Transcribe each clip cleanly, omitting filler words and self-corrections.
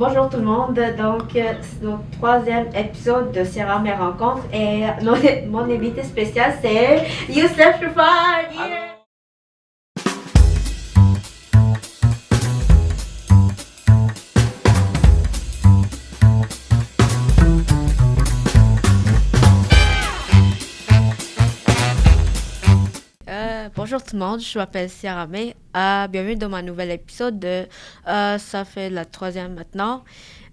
Bonjour tout le monde, donc c'est notre troisième épisode de Sierra Mes Rencontres et mon invité spécial c'est Youssef Choufan. Yeah! Bonjour tout le monde, je m'appelle Sierra May. Bienvenue dans mon nouvel épisode. Ça fait la troisième maintenant.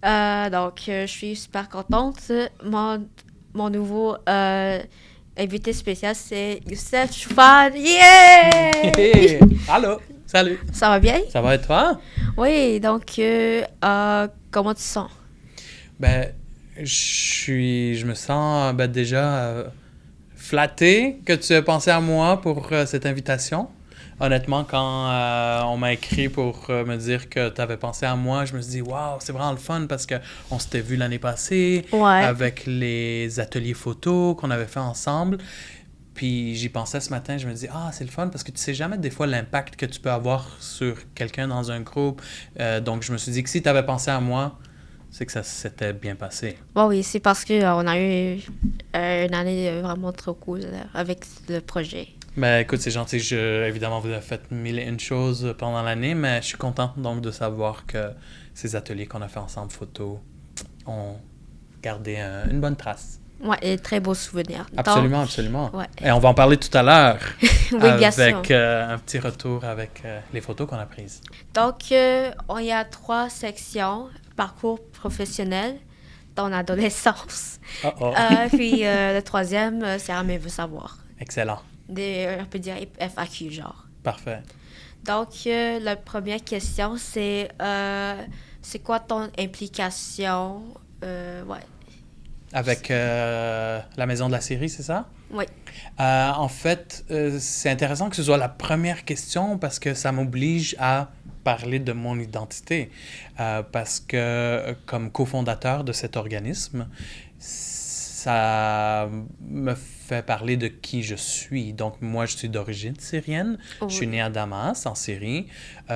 Je suis super contente. Mon nouveau invité spécial, c'est Youssef Choufan. Yeah! Hey! Allô, salut. Ça va bien? Ça va et toi? Oui, donc comment tu te sens? Je me sens déjà flatté que tu aies pensé à moi pour cette invitation. Honnêtement, quand on m'a écrit pour me dire que tu avais pensé à moi, je me suis dit, waouh, c'est vraiment le fun parce qu'on s'était vu l'année passée avec les ateliers photos qu'on avait fait ensemble. Puis j'y pensais ce matin, je me dis, c'est le fun parce que tu sais jamais des fois l'impact que tu peux avoir sur quelqu'un dans un groupe. Donc je me suis dit que si tu avais pensé à moi, c'est que ça s'était bien passé. Oui, c'est parce qu'on a eu une année vraiment trop cool avec le projet. Écoute, c'est gentil. Évidemment, vous avez fait mille et une choses pendant l'année, mais je suis content donc de savoir que ces ateliers qu'on a fait ensemble, photos, ont gardé une bonne trace. Oui, et très beaux souvenirs. Absolument, absolument. Ouais. Et on va en parler tout à l'heure. Oui, bien sûr. Avec un petit retour avec les photos qu'on a prises. Donc, il y a 3 sections. Parcours professionnel, ton adolescence. Puis le troisième, c'est Armée veut savoir. Excellent. On peut dire FAQ, genre. Parfait. Donc, la première question, c'est quoi ton implication? Avec la maison de la série, c'est ça? Oui. En fait, c'est intéressant que ce soit la première question parce que ça m'oblige à parler de mon identité. Parce que comme cofondateur de cet organisme, ça me fait parler de qui je suis. Donc, moi, je suis d'origine syrienne. Je suis né à Damas, en Syrie.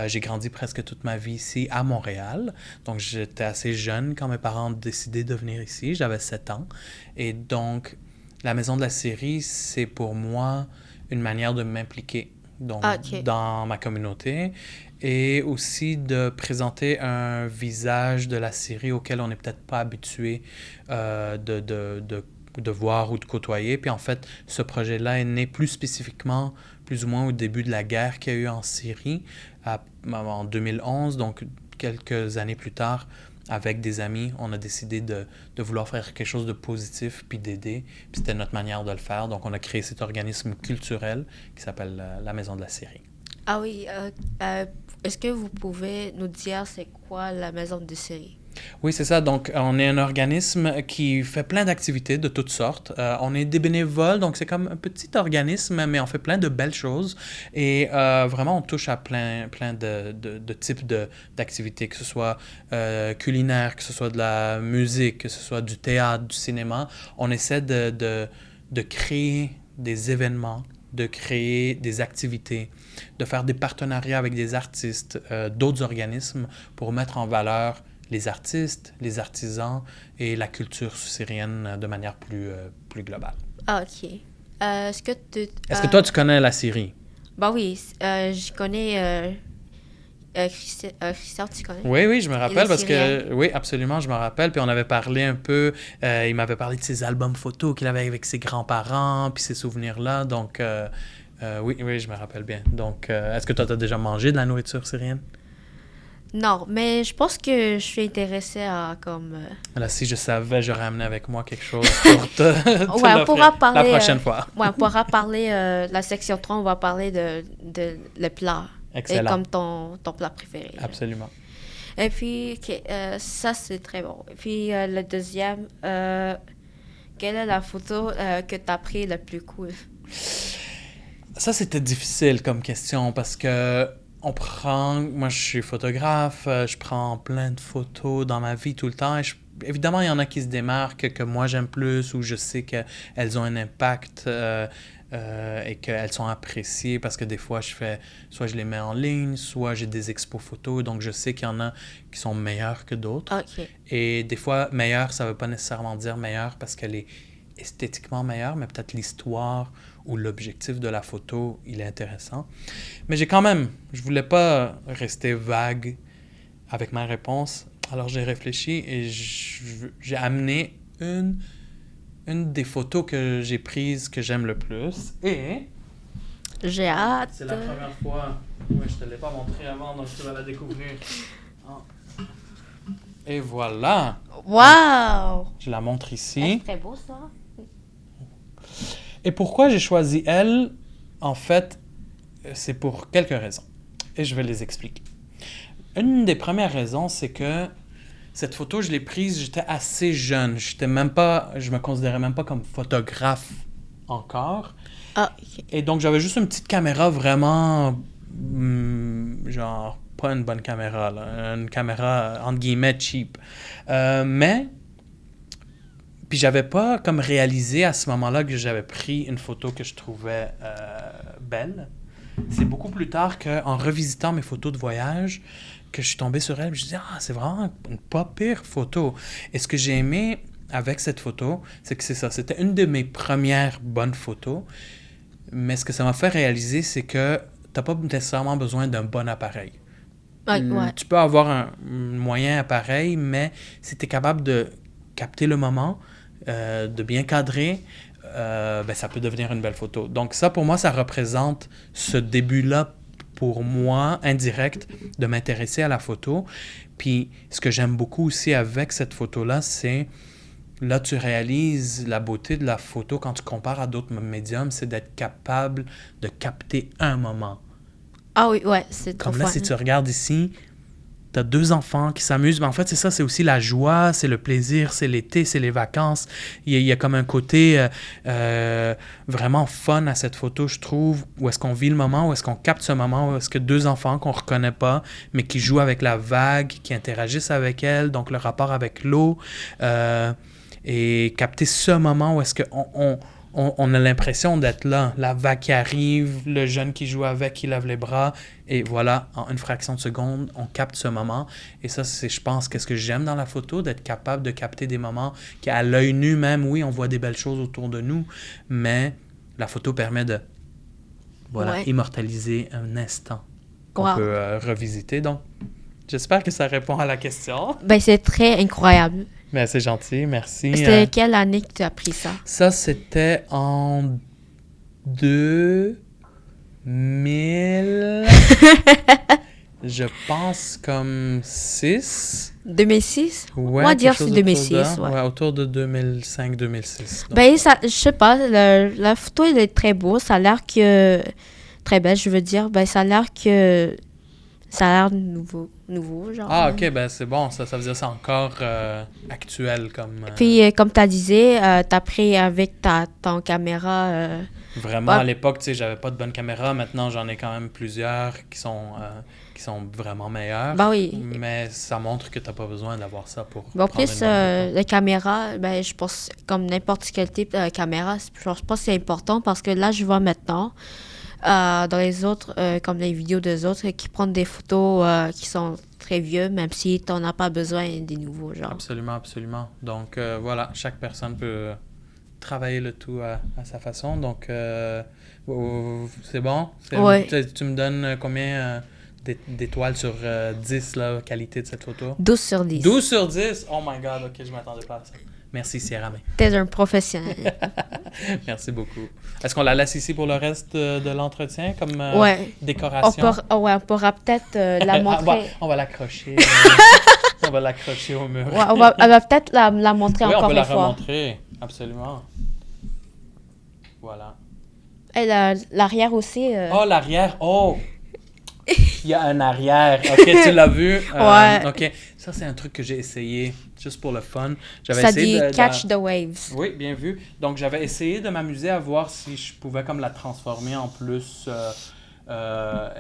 J'ai grandi presque toute ma vie ici, à Montréal. Donc, j'étais assez jeune quand mes parents ont décidé de venir ici. J'avais 7 ans. Et donc, la Maison de la Syrie, c'est pour moi une manière de m'impliquer dans ma communauté et aussi de présenter un visage de la Syrie auquel on n'est peut-être pas habitué de voir ou de côtoyer. Puis en fait, ce projet-là est né plus spécifiquement, plus ou moins au début de la guerre qu'il y a eu en Syrie en 2011, donc quelques années plus tard. Avec des amis, on a décidé de vouloir faire quelque chose de positif puis d'aider. Puis c'était notre manière de le faire. Donc, on a créé cet organisme culturel qui s'appelle la Maison de la Syrie. Ah oui. Est-ce que vous pouvez nous dire c'est quoi la Maison de Syrie? Oui, c'est ça. Donc, on est un organisme qui fait plein d'activités de toutes sortes. On est des bénévoles, donc c'est comme un petit organisme, mais on fait plein de belles choses. Et vraiment, on touche à plein de types d'activités, que ce soit culinaire, que ce soit de la musique, que ce soit du théâtre, du cinéma. On essaie de créer des événements, de créer des activités, de faire des partenariats avec des artistes, d'autres organismes pour mettre en valeur les artistes, les artisans et la culture syrienne de manière plus globale. Ah, OK. Est-ce que toi, tu connais la Syrie? Oui, je connais... Christian, tu connais? Oui, je me rappelle parce que... Oui, absolument, je me rappelle. Puis on avait parlé un peu... il m'avait parlé de ses albums photos qu'il avait avec ses grands-parents, puis ces souvenirs-là. Donc, oui, je me rappelle bien. Donc, est-ce que toi, tu as déjà mangé de la nourriture syrienne? Non, mais je pense que je suis intéressée à comme... Là, si je savais, j'aurais amené avec moi quelque chose pour te on pourra parler, la prochaine fois. On pourra parler, la section 3, on va parler de le plat. Excellent. Et comme ton plat préféré. Absolument. Et puis, ça, c'est très bon. Et puis, le deuxième, quelle est la photo que tu as pris le plus cool? Ça, c'était difficile comme question parce que moi, je suis photographe, je prends plein de photos dans ma vie tout le temps. Évidemment, il y en a qui se démarquent, que moi j'aime plus, ou je sais qu'elles ont un impact et qu'elles sont appréciées parce que des fois, soit je les mets en ligne, soit j'ai des expos photos, donc je sais qu'il y en a qui sont meilleures que d'autres. OK. Et des fois, meilleure, ça ne veut pas nécessairement dire meilleure parce qu'elle est esthétiquement meilleure, mais peut-être l'histoire ou l'objectif de la photo, il est intéressant. Mais je voulais pas rester vague avec ma réponse. Alors j'ai réfléchi et j'ai amené une des photos que j'ai prises que j'aime le plus. Et J'ai hâte. c'est la première fois. Oui, je te l'ai pas montré avant, donc tu vas la découvrir. Et voilà. Wow! Je la montre ici. C'est très beau, ça. Et pourquoi j'ai choisi elle? En fait, c'est pour quelques raisons. Et je vais les expliquer. Une des premières raisons, c'est que cette photo, je l'ai prise, j'étais assez jeune. Je me considérais même pas comme photographe encore. Ah, OK. Et donc, j'avais juste une petite caméra vraiment, genre, pas une bonne caméra, là, une caméra, entre guillemets, cheap. Puis j'avais pas comme réalisé à ce moment-là que j'avais pris une photo que je trouvais belle. C'est beaucoup plus tard qu'en revisitant mes photos de voyage que je suis tombé sur elle et je me suis dit, c'est vraiment une pas pire photo. Et ce que j'ai aimé avec cette photo, c'est que c'est ça, c'était une de mes premières bonnes photos. Mais ce que ça m'a fait réaliser, c'est que t'as pas nécessairement besoin d'un bon appareil. Ouais. Tu peux avoir un moyen appareil, mais si tu es capable de capter le moment, de bien cadrer, ça peut devenir une belle photo. Donc ça, pour moi, ça représente ce début-là, pour moi, indirect, de m'intéresser à la photo. Puis ce que j'aime beaucoup aussi avec cette photo-là, c'est, là, tu réalises la beauté de la photo quand tu compares à d'autres médiums, c'est d'être capable de capter un moment. Ah oui, ouais, c'est trop Comme là, fun. si tu regardes ici, t'as 2 enfants qui s'amusent. Mais en fait, c'est ça, c'est aussi la joie, c'est le plaisir, c'est l'été, c'est les vacances. Il y a comme un côté vraiment fun à cette photo, je trouve, où est-ce qu'on vit le moment, où est-ce qu'on capte ce moment, où est-ce que 2 enfants qu'on reconnaît pas, mais qui jouent avec la vague, qui interagissent avec elle, donc le rapport avec l'eau, et capter ce moment où est-ce qu'on a l'impression d'être là. La vague qui arrive, le jeune qui joue avec, qui lève les bras, et voilà, en une fraction de seconde, on capte ce moment. Et ça, c'est, je pense, qu'est-ce que j'aime dans la photo, d'être capable de capter des moments qu'à l'œil nu même, oui, on voit des belles choses autour de nous, mais la photo permet de, immortaliser un instant qu'on peut revisiter. Donc, j'espère que ça répond à la question. Ben, c'est très incroyable. Ben, c'est gentil, merci. C'était quelle année que tu as pris ça? Ça, c'était en 2000... je pense comme 6. 2006? Ouais, On va dire quelque c'est chose 2006, autour ouais. autour de 2005-2006. Ben, ça, je sais pas, la photo, elle est très beau. Ça a l'air que... Très belle, je veux dire. Ben, ça a l'air que... Ça a l'air nouveau, genre. Ah, OK, ben c'est bon. Ça veut dire que c'est encore actuel comme... Puis, comme tu disais, tu as pris avec ton caméra... Vraiment, à l'époque, tu sais, j'avais pas de bonne caméra. Maintenant, j'en ai quand même plusieurs qui sont vraiment meilleures. Ben oui. Mais ça montre que t'as pas besoin d'avoir ça pour Bon, prendre plus, une bonne photo. la caméra, ben, je pense, comme n'importe quel type de caméra, je pense que c'est important parce que là, je vois maintenant, dans les autres, comme les vidéos des autres, qui prennent des photos qui sont très vieux, même si tu n'en as pas besoin des nouveaux, genre. Absolument, absolument. Donc, voilà, chaque personne peut travailler le tout à sa façon. Donc, c'est bon? Ouais. Tu me donnes combien d'étoiles sur 10, la qualité de cette photo? 12 sur 10. 12 sur 10? Oh my God, OK, je m'attendais pas à ça. Merci, Sierra May. T'es un professionnel. Merci beaucoup. Est-ce qu'on la laisse ici pour le reste de l'entretien comme décoration? On pourra peut-être la montrer. On va l'accrocher. On va l'accrocher au mur. Ouais, on va peut-être la montrer oui, encore on peut la une fois. remontrer. Absolument. Voilà. Et l'arrière aussi. Oh, l'arrière. Oh! Il y a un arrière. OK, tu l'as vu? Ouais. OK. Ça, c'est un truc que j'ai essayé, juste pour le fun. Ça dit « Catch the waves ». Oui, bien vu. Donc, j'avais essayé de m'amuser à voir si je pouvais comme la transformer en plus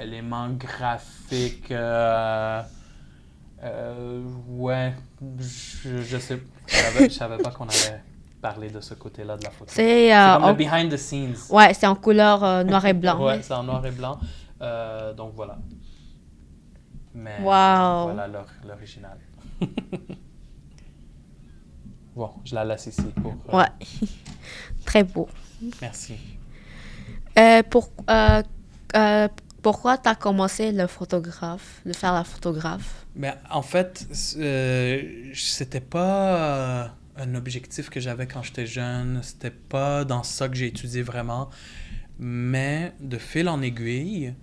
éléments graphiques. Ouais, je sais. Je savais pas qu'on avait parler de ce côté-là de la photo. C'est C'est comme le behind the scenes. ouais, c'est en couleur noir et blanc. Ouais, c'est en noir et blanc. Donc voilà. Mais Wow. voilà l'original. Bon, je la laisse ici pour... Ouais. Très beau. Merci. Pourquoi tu as commencé de faire la photographe? Mais en fait, c'était pas un objectif que j'avais quand j'étais jeune. C'était pas dans ça que j'ai étudié vraiment. Mais de fil en aiguille,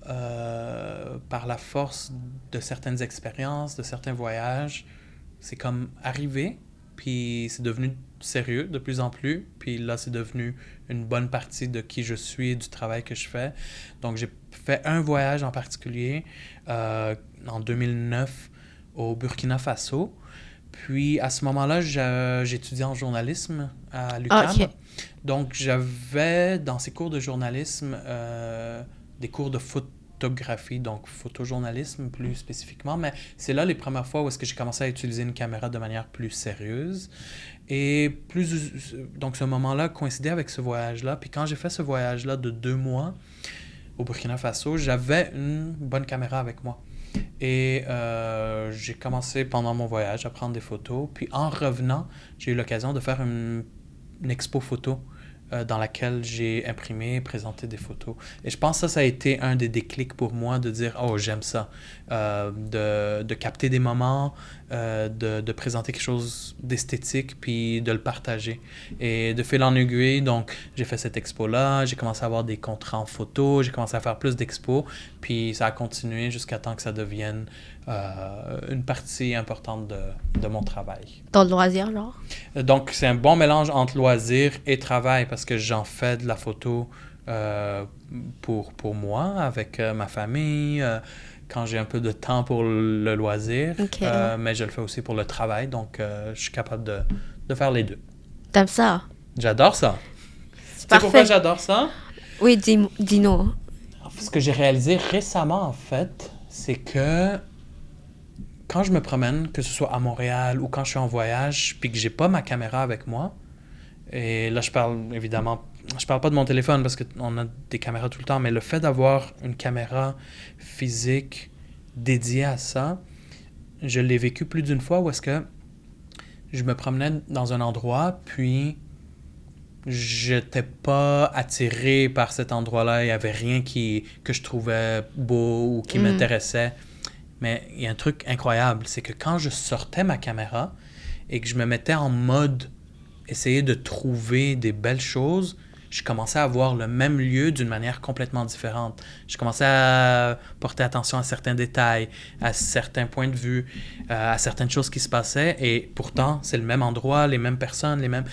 par la force de certaines expériences, de certains voyages, c'est comme arrivé, puis c'est devenu sérieux de plus en plus, puis là c'est devenu une bonne partie de qui je suis et du travail que je fais. Donc j'ai fait un voyage en particulier en 2009 au Burkina Faso. Puis à ce moment-là, j'étudiais en journalisme à l'UQAM. Ah, ok. Donc j'avais dans ces cours de journalisme des cours de photographie, donc photojournalisme plus spécifiquement, mais c'est là les premières fois où est-ce que j'ai commencé à utiliser une caméra de manière plus sérieuse. Et donc ce moment-là coïncidait avec ce voyage-là. Puis quand j'ai fait ce voyage-là de 2 mois au Burkina Faso, j'avais une bonne caméra avec moi. Et j'ai commencé pendant mon voyage à prendre des photos. Puis en revenant, j'ai eu l'occasion de faire une expo photo dans laquelle j'ai imprimé et présenté des photos. Et je pense que ça a été un des déclics pour moi de dire « Oh, j'aime ça ». De capter des moments, de présenter quelque chose d'esthétique, puis de le partager. Et de fil en aiguille, donc, j'ai fait cette expo-là, j'ai commencé à avoir des contrats en photo, j'ai commencé à faire plus d'expos, puis ça a continué jusqu'à temps que ça devienne une partie importante de mon travail. Dans le loisir, genre? Donc, c'est un bon mélange entre loisir et travail parce que j'en fais de la photo pour moi, avec ma famille, quand j'ai un peu de temps pour le loisir, Ok. mais je le fais aussi pour le travail, donc je suis capable de faire les deux. T'aimes ça? J'adore ça. C'est Tu sais parfait. pourquoi j'adore ça? Oui, dis-nous. Ce que j'ai réalisé récemment, en fait, c'est que quand je me promène, que ce soit à Montréal ou quand je suis en voyage, puis que j'ai pas ma caméra avec moi, et là je parle pas de mon téléphone parce qu'on a des caméras tout le temps, mais le fait d'avoir une caméra physique dédiée à ça, je l'ai vécu plus d'une fois où est-ce que je me promenais dans un endroit, puis j'étais pas attiré par cet endroit-là, il y avait rien que je trouvais beau ou qui m'intéressait. Mais il y a un truc incroyable, c'est que quand je sortais ma caméra et que je me mettais en mode essayer de trouver des belles choses, je commençais à voir le même lieu d'une manière complètement différente. Je commençais à porter attention à certains détails, à certains points de vue, à certaines choses qui se passaient, et pourtant, c'est le même endroit, les mêmes personnes, les mêmes...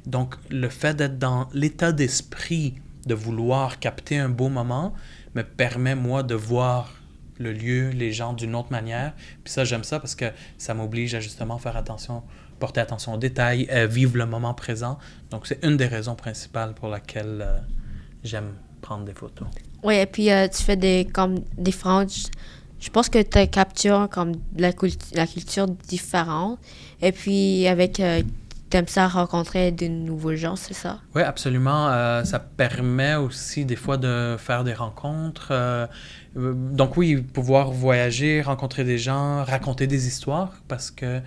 Donc, le fait d'être dans l'état d'esprit de vouloir capter un beau moment me permet, moi, de voir le lieu, les gens d'une autre manière. Puis ça, j'aime ça parce que ça m'oblige à justement faire attention, porter attention aux détails, vivre le moment présent. Donc, c'est une des raisons principales pour laquelle j'aime prendre des photos. Oui, et puis tu fais des différentes... Je pense que tu captures comme la culture différente. Et puis, t'aimes ça rencontrer de nouveaux gens, c'est ça? Oui, absolument. Ça permet aussi des fois de faire des rencontres. Donc oui, pouvoir voyager, rencontrer des gens, raconter des histoires, parce que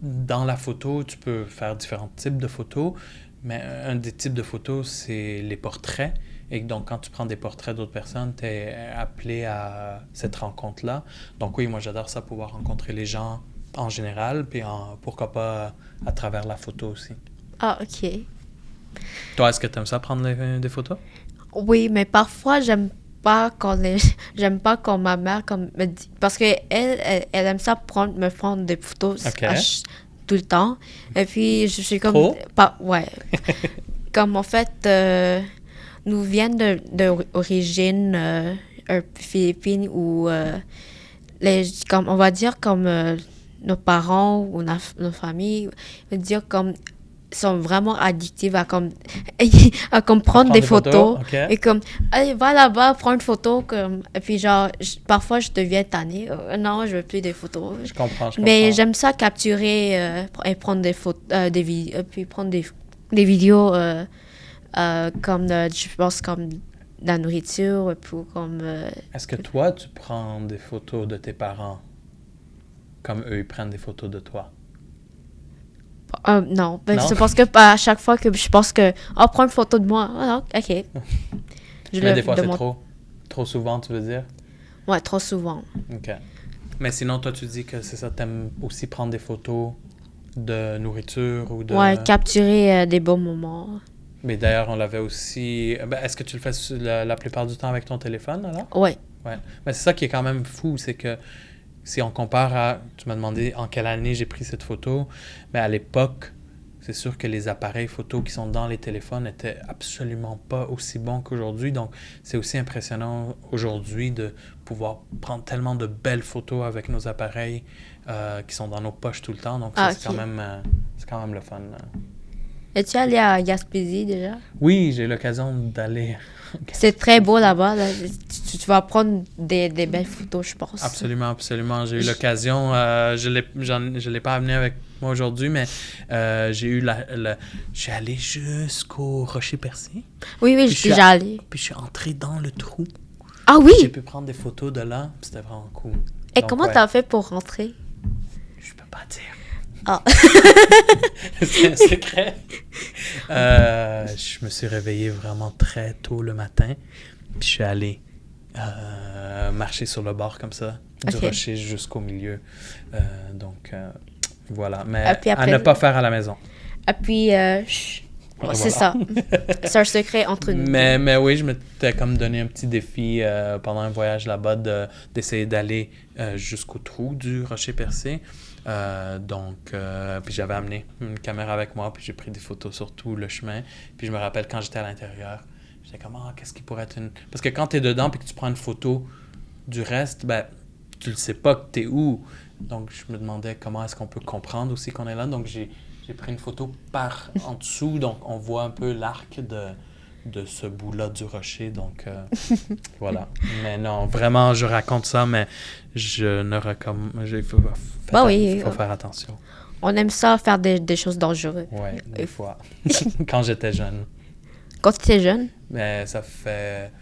dans la photo, tu peux faire différents types de photos, mais un des types de photos, c'est les portraits. Et donc, quand tu prends des portraits d'autres personnes, tu es appelé à cette rencontre-là. Donc oui, moi, j'adore ça, pouvoir rencontrer les gens en général, puis pourquoi pas à travers la photo aussi. Ah, OK. Toi, est-ce que tu aimes ça, prendre des photos? Oui, mais parfois, j'aime pas quand ma mère me dit... Parce que elle aime ça me prendre des photos OK. tout le temps. Et puis, je suis comme... Trop? Ouais. Comme, en fait, nous viennent d'origine Philippines où comme, on va dire comme nos parents ou nos familles, on va dire comme sont vraiment addictives à comme prendre des photos OK. et comme allez va là-bas prendre une photo comme et puis genre parfois je deviens tannée non je veux plus des photos Je comprends. mais j'aime ça capturer et prendre des photos puis prendre des des vidéos comme, je pense, comme de la nourriture, pour comme... Est-ce que toi, tu prends des photos de tes parents comme eux, ils prennent des photos de toi? non, ben, Non? c'est parce que à chaque fois que je pense que... Oh, prends une photo de moi. Ah, non, OK. Je Mais le des fois, c'est demande. trop. Trop souvent, tu veux dire? Ouais, trop souvent. OK. Mais sinon, toi, tu dis que c'est ça, t'aimes aussi prendre des photos de nourriture ou de... Ouais, capturer des beaux moments. Mais d'ailleurs, on l'avait aussi... Ben, est-ce que tu le fais la plupart du temps avec ton téléphone, alors? Ouais. Ouais. Mais c'est ça qui est quand même fou, c'est que si on compare à... Tu m'as demandé en quelle année j'ai pris cette photo, mais à l'époque, c'est sûr que les appareils photo qui sont dans les téléphones étaient absolument pas aussi bons qu'aujourd'hui. Donc, c'est aussi impressionnant aujourd'hui de pouvoir prendre tellement de belles photos avec nos appareils qui sont dans nos poches tout le temps. Donc, ça, Ah, c'est OK. c'est quand même le fun. Es-tu allé à Gaspésie déjà? Oui, j'ai eu l'occasion d'aller... C'est très beau là-bas. Là. Tu vas prendre des belles photos, je pense. Absolument, absolument. J'ai eu l'occasion, je l'ai pas amené avec moi aujourd'hui, mais j'ai eu je suis allé jusqu'au Rocher Percé. Oui, oui, Puis je suis déjà allée. Puis je suis entré dans le trou. Ah oui? J'ai pu prendre des photos de là, puis c'était vraiment cool. Et Donc, comment ouais, t'as fait pour rentrer? je peux pas dire. Ah. C'est un secret. Je me suis réveillé vraiment très tôt le matin, puis je suis allé marcher sur le bord comme ça, du Ok. rocher jusqu'au milieu. Donc, voilà. Mais Ah, puis à après- ne pas faire à la maison. Et puis, chut. Voilà. C'est ça. C'est un secret entre nous. Mais oui, je m'étais comme donné un petit défi pendant un voyage là-bas d'essayer d'aller jusqu'au trou du rocher percé. Puis j'avais amené une caméra avec moi, puis j'ai pris des photos sur tout le chemin. Puis je me rappelle quand j'étais à l'intérieur, j'étais comme, qu'est-ce qui pourrait être une... Parce que quand t'es dedans, puis que tu prends une photo du reste, ben, tu le sais pas que t'es où. Donc je me demandais comment est-ce qu'on peut comprendre aussi qu'on est là. Donc j'ai pris une photo par en dessous, donc on voit un peu l'arc de ce bout-là du rocher. Donc voilà. Mais non, vraiment, je raconte ça, mais je ne recommande... Il faut faire attention. On aime ça, faire des choses dangereuses. Ouais, des fois. Quand j'étais jeune. Quand tu étais jeune? Mais ça fait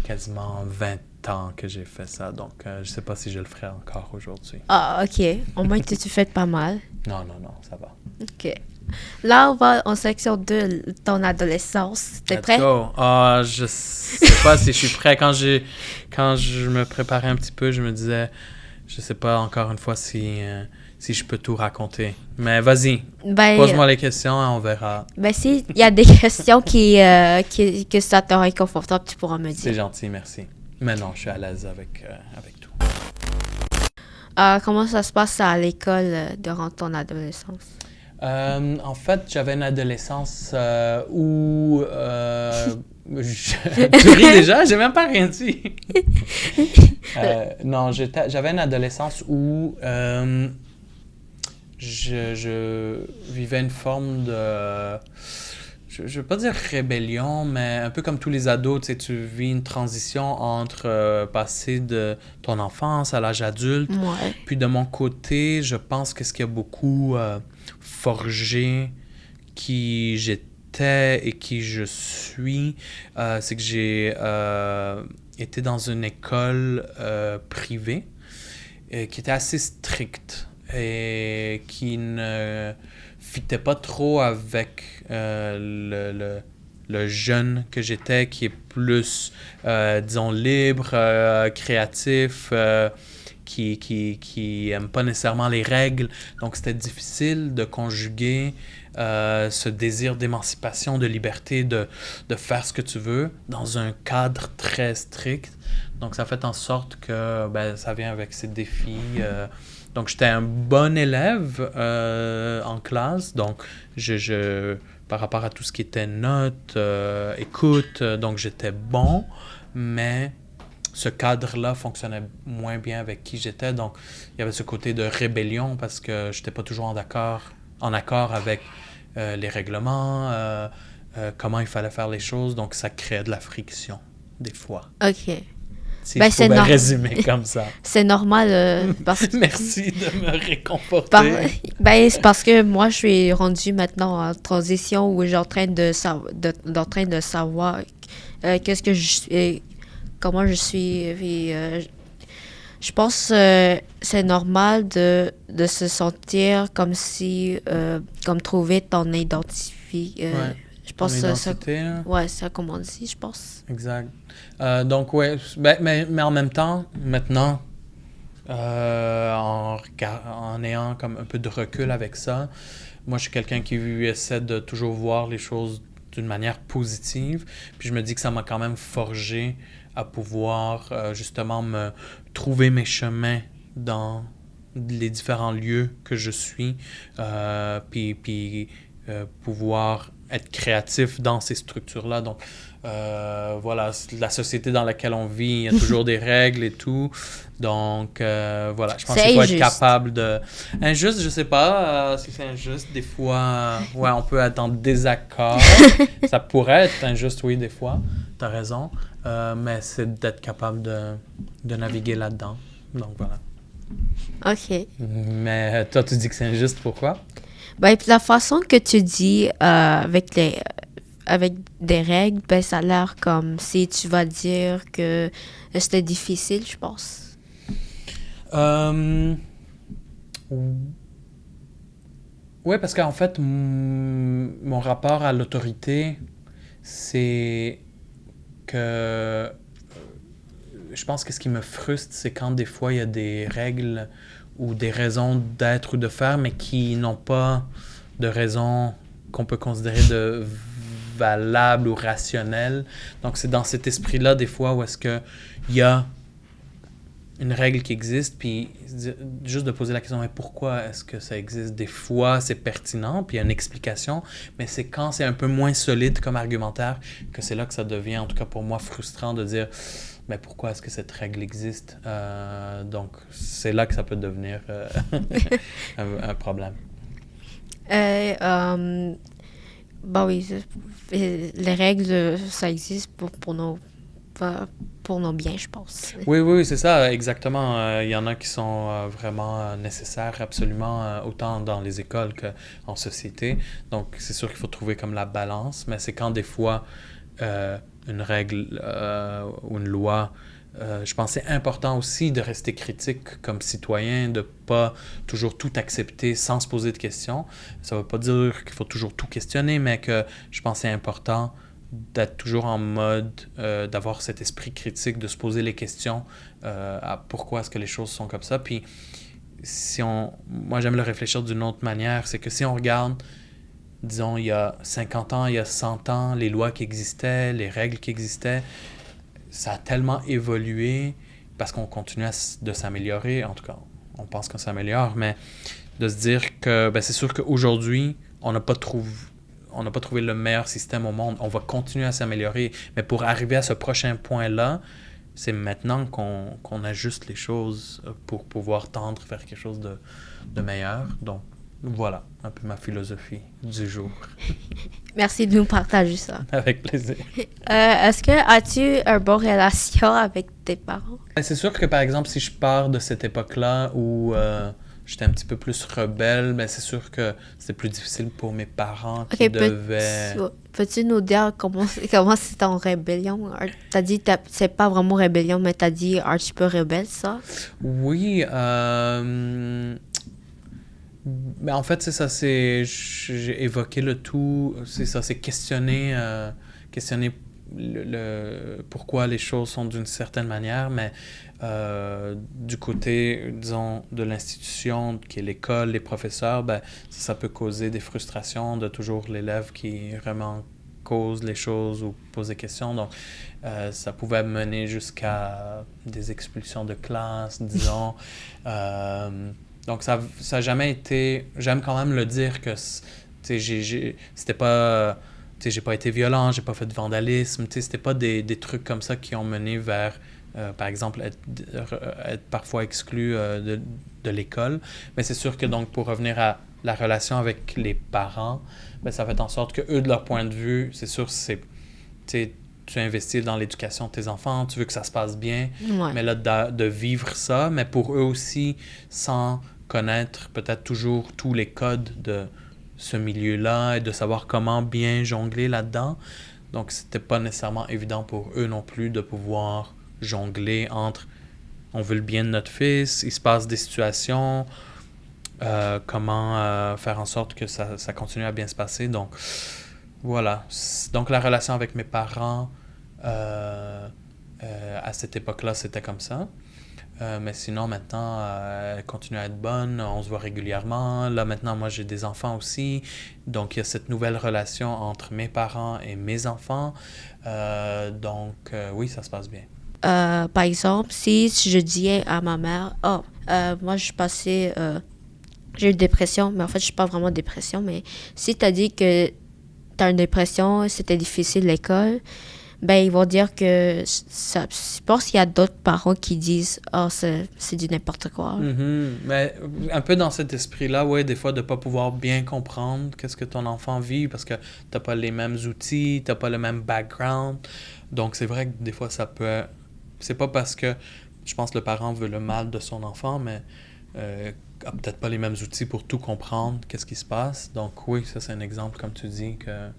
quasiment 20 ans que j'ai fait ça, donc je sais pas si je le ferai encore aujourd'hui. Ah, OK. Au moins, tu fais pas mal. Non, ça va. OK. Là, on va en section 2, ton adolescence. T'es prêt? Let's go. Je sais pas si je suis prêt. Quand je me préparais un petit peu, je me disais, je sais pas encore une fois si je peux tout raconter. Mais vas-y, Ben, pose-moi les questions et on verra. ben si il y a des questions que ça te rend inconfortable, tu pourras me C'est dire. gentil, merci. Mais non, je suis à l'aise avec tout. Comment ça se passe à l'école durant ton adolescence? En fait, j'avais une adolescence où... Tu ris déjà? J'ai même pas rien dit. Non, j'avais une adolescence où je vivais une forme de... Je veux pas dire rébellion, mais un peu comme tous les ados, tu sais, tu vis une transition entre passer de ton enfance à l'âge adulte. Ouais. Puis de mon côté, je pense que ce qui a beaucoup forgé qui j'étais et qui je suis, c'est que j'ai été dans une école privée qui était assez stricte et qui ne fitait pas trop avec le jeune que j'étais, qui est plus, disons, libre, créatif, qui aime pas nécessairement les règles. Donc, c'était difficile de conjuguer ce désir d'émancipation, de liberté, de faire ce que tu veux dans un cadre très strict. Donc, ça fait en sorte que ça vient avec ces défis. Donc, j'étais un bon élève en classe. Donc, par rapport à tout ce qui était notes, écoute, donc j'étais bon, mais ce cadre-là fonctionnait moins bien avec qui j'étais. Donc, il y avait ce côté de rébellion parce que je n'étais pas toujours en accord avec les règlements, comment il fallait faire les choses. Donc, ça créait de la friction, des fois. OK. Si Ben, je pouvais résumer comme ça. c'est normal parce que... Merci de me réconforter. Par- Ben, c'est parce que moi, je suis rendue maintenant en transition où j'ai en train en train de savoir qu'est-ce que je suis, comment je suis. Et, je pense c'est normal de se sentir comme si, comme trouver ton identité. Ouais. Je Ton pense identité, là. ouais, c'est comme on dit, je pense. Exact. Donc, ouais, ben, mais en même temps, maintenant, en ayant comme un peu de recul avec ça, moi, je suis quelqu'un qui essaie de toujours voir les choses d'une manière positive. Puis je me dis que ça m'a quand même forgé à pouvoir justement me trouver mes chemins dans les différents lieux que je suis, puis pouvoir être créatif dans ces structures-là. Donc, voilà, la société dans laquelle on vit, il y a toujours des règles et tout. Donc, voilà, je pense C'est qu'il faut être injuste. capable de... Injuste, je sais pas si c'est injuste. Des fois, ouais, on peut être en désaccord. Ça pourrait être injuste, oui, des fois. T'as raison. Mais c'est d'être capable de naviguer là-dedans. Donc, voilà. OK. Mais toi, tu dis que c'est injuste, pourquoi? Ben, puis la façon que tu dis avec des règles, ben, ça a l'air comme si tu vas dire que c'était difficile, je pense. Oui, parce qu'en fait, mon rapport à l'autorité, c'est que je pense que ce qui me frustre, c'est quand des fois il y a des règles ou des raisons d'être ou de faire, mais qui n'ont pas de raison qu'on peut considérer de valable ou rationnelle. Donc c'est dans cet esprit-là des fois où est-ce que il y a une règle qui existe, puis juste de poser la question, mais pourquoi est-ce que ça existe? Des fois, c'est pertinent, puis il y a une explication, mais c'est quand c'est un peu moins solide comme argumentaire que c'est là que ça devient, en tout cas pour moi, frustrant de dire, mais pourquoi est-ce que cette règle existe? Donc, c'est là que ça peut devenir un problème. Ben oui, les règles, ça existe pour nos biens, je pense. Oui, oui, c'est ça, exactement. Il y en a qui sont vraiment nécessaires, absolument, autant dans les écoles qu'en société. Donc, c'est sûr qu'il faut trouver comme la balance, mais c'est quand des fois une règle ou une loi, je pense que c'est important aussi de rester critique comme citoyen, de pas toujours tout accepter sans se poser de questions. Ça ne veut pas dire qu'il faut toujours tout questionner, mais que je pense que c'est important d'être toujours en mode, d'avoir cet esprit critique, de se poser les questions à pourquoi est-ce que les choses sont comme ça. Puis, moi j'aime le réfléchir d'une autre manière, c'est que si on regarde, disons, il y a 50 ans, il y a 100 ans, les lois qui existaient, les règles qui existaient, ça a tellement évolué parce qu'on continue de s'améliorer, en tout cas, on pense qu'on s'améliore, mais de se dire que ben, c'est sûr qu'aujourd'hui, on n'a pas trouvé le meilleur système au monde. On va continuer à s'améliorer. Mais pour arriver à ce prochain point-là, c'est maintenant qu'on ajuste les choses pour pouvoir tendre vers quelque chose de meilleur. Donc, voilà un peu ma philosophie du jour. Merci de nous partager ça. Avec plaisir. Est-ce que as-tu une bonne relation avec tes parents? C'est sûr que, par exemple, si je pars de cette époque-là où j'étais un petit peu plus rebelle, ben c'est sûr que c'était plus difficile pour mes parents qui devaient... Peux-tu nous dire comment c'est ton rébellion? T'as dit c'est pas vraiment rébellion, mais t'as dit un petit peu rebelle, ça? Oui, mais en fait, c'est ça, j'ai évoqué le tout, c'est ça, c'est questionner pourquoi les choses sont d'une certaine manière, mais du côté, disons, de l'institution, qui est l'école, les professeurs, ben, ça peut causer des frustrations de toujours l'élève qui vraiment cause les choses ou pose des questions. Donc, ça pouvait mener jusqu'à des expulsions de classe, disons. Donc, ça a jamais été... J'aime quand même le dire que c'était pas... j'ai pas été violent, j'ai pas fait de vandalisme. C'était pas des trucs comme ça qui ont mené vers, par exemple, être parfois exclu de l'école. Mais c'est sûr que, donc, pour revenir à la relation avec les parents, ben, ça fait en sorte que eux, de leur point de vue, c'est sûr, tu investis dans l'éducation de tes enfants, tu veux que ça se passe bien, Ouais. mais là, de vivre ça, mais pour eux aussi, sans connaître peut-être toujours tous les codes de ce milieu-là et de savoir comment bien jongler là-dedans. Donc, c'était pas nécessairement évident pour eux non plus de pouvoir jongler entre on veut le bien de notre fils, il se passe des situations, comment faire en sorte que ça continue à bien se passer. Donc, voilà. Donc, la relation avec mes parents, à cette époque-là, c'était comme ça. Mais sinon, maintenant, elle continue à être bonne. On se voit régulièrement. Là, maintenant, moi, j'ai des enfants aussi. Donc, il y a cette nouvelle relation entre mes parents et mes enfants. Oui, ça se passe bien. Par exemple, si je disais à ma mère, oh, moi, je suis passée, j'ai eu une dépression, mais en fait, je suis pas vraiment en dépression, mais si tu as dit que tu as une dépression, c'était difficile l'école, ben, ils vont dire que ça, je pense qu'il y a d'autres parents qui disent, oh, c'est du n'importe quoi. Mais un peu dans cet esprit-là, ouais, des fois, de pas pouvoir bien comprendre qu'est-ce que ton enfant vit parce que t'as pas les mêmes outils, t'as pas le même background. Donc, c'est vrai que des fois, ça peut... C'est pas parce que, je pense, le parent veut le mal de son enfant, mais a peut-être pas les mêmes outils pour tout comprendre, qu'est-ce qui se passe. Donc, oui, ça, c'est un exemple, comme tu dis, que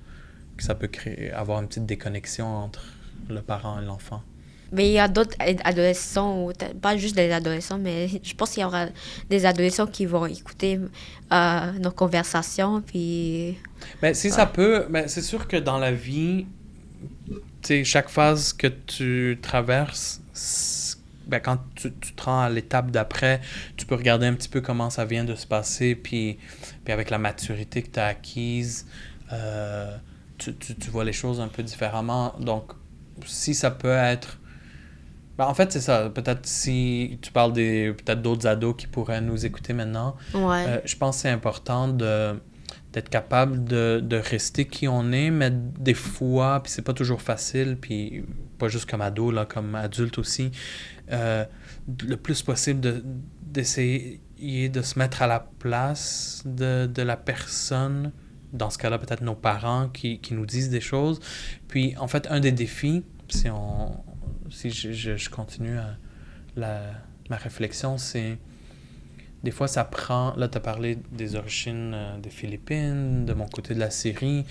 ça peut avoir une petite déconnexion entre le parent et l'enfant. Mais il y a d'autres adolescents, pas juste des adolescents, mais je pense qu'il y aura des adolescents qui vont écouter nos conversations, puis... Ben, si ça peut, ben, c'est sûr que dans la vie, tu sais, chaque phase que tu traverses, ben, quand tu te rends à l'étape d'après, tu peux regarder un petit peu comment ça vient de se passer, puis avec la maturité que tu as acquise, tu vois les choses un peu différemment. Donc, si ça peut être... Ben, en fait, c'est ça. Peut-être si tu parles peut-être d'autres ados qui pourraient nous écouter maintenant, Ouais. je pense que c'est important d'être capable de rester qui on est, mais des fois, puis c'est pas toujours facile, puis pas juste comme ado, là, comme adulte aussi, euh, le plus possible d'essayer de se mettre à la place de la personne, dans ce cas-là, peut-être nos parents qui nous disent des choses. Puis, en fait, un des défis, si je continue ma réflexion, c'est des fois, ça prend... Là, tu as parlé des origines des Philippines, de mon côté de la Syrie.